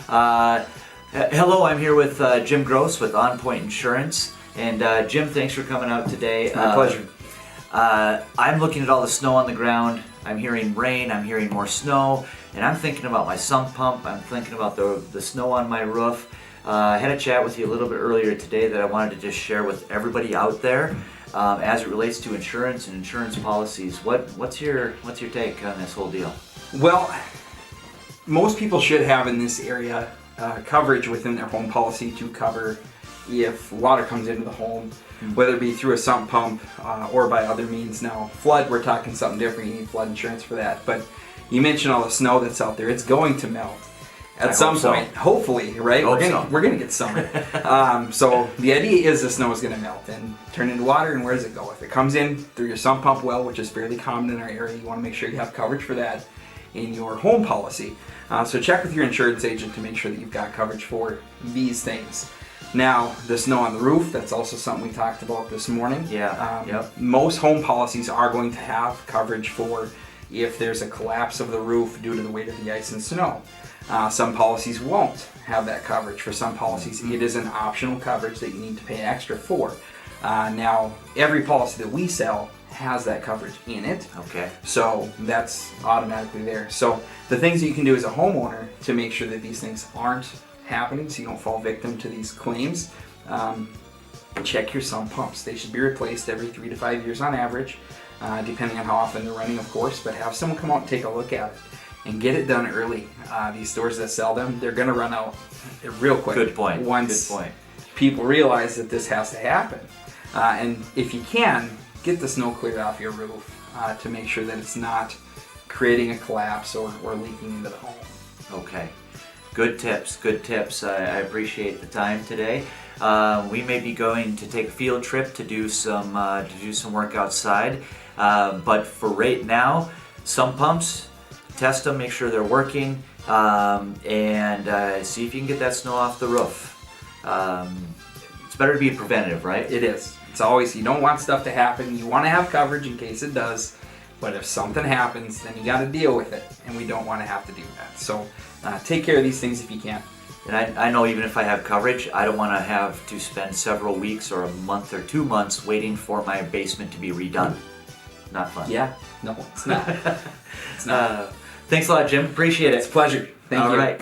Hello, I'm here with Jim Gross with OnPoint Insurance. And Jim, thanks for coming out today. My pleasure. I'm looking at all the snow on the ground. I'm hearing rain, I'm hearing more snow, and I'm thinking about my sump pump. I'm thinking about the snow on my roof. I had a chat with you a little bit earlier today that I wanted to just share with everybody out there as it relates to insurance and insurance policies. What's your take on this whole deal? Well, most people should have in this area coverage within their home policy to cover if water comes into the home, whether it be through a sump pump or by other means. Now, flood, we're talking something different. You need flood insurance for that. But you mentioned all the snow that's out there. It's going to melt at some point, hopefully, right? We're gonna get summer. So the idea is the snow is gonna melt and turn into water, and where does it go? If it comes in through your sump pump well, which is fairly common in our area, you want to make sure you have coverage for that in your home policy. So check with your insurance agent to make sure that you've got coverage for these things. Now, the snow on the roof, that's also something we talked about this morning. Most home policies are going to have coverage for if there's a collapse of the roof due to the weight of the ice and snow. Some policies won't have that coverage. For some policies, it is an optional coverage that you need to pay extra for. Now, every policy that we sell has that coverage in it. Okay. So that's automatically there. So the things that you can do as a homeowner to make sure that these things aren't happening, so you don't fall victim to these claims, check your sump pumps. They should be replaced every 3 to 5 years on average, depending on how often they're running, of course, but have someone come out and take a look at it and get it done early. These stores that sell them, they're going to run out real quick. Good point. Once Good point. People realize that this has to happen. And if you can, get the snow cleared off your roof to make sure that it's not creating a collapse or leaking into the home. Okay. Good tips, good tips. I appreciate the time today. We may be going to take a field trip to do some work outside, but for right now, sump pumps, test them, make sure they're working, and see if you can get that snow off the roof. It's better to be preventative, right? It is. It's always, you don't want stuff to happen. You want to have coverage in case it does, but if something happens, then you got to deal with it, and we don't want to have to do that. So take care of these things if you can. And I know even if I have coverage, I don't want to have to spend several weeks or a month or 2 months waiting for my basement to be redone. Not fun. Yeah, no, it's not. It's not. Thanks a lot, Jim. Appreciate it. It's a pleasure. Thank you. All right.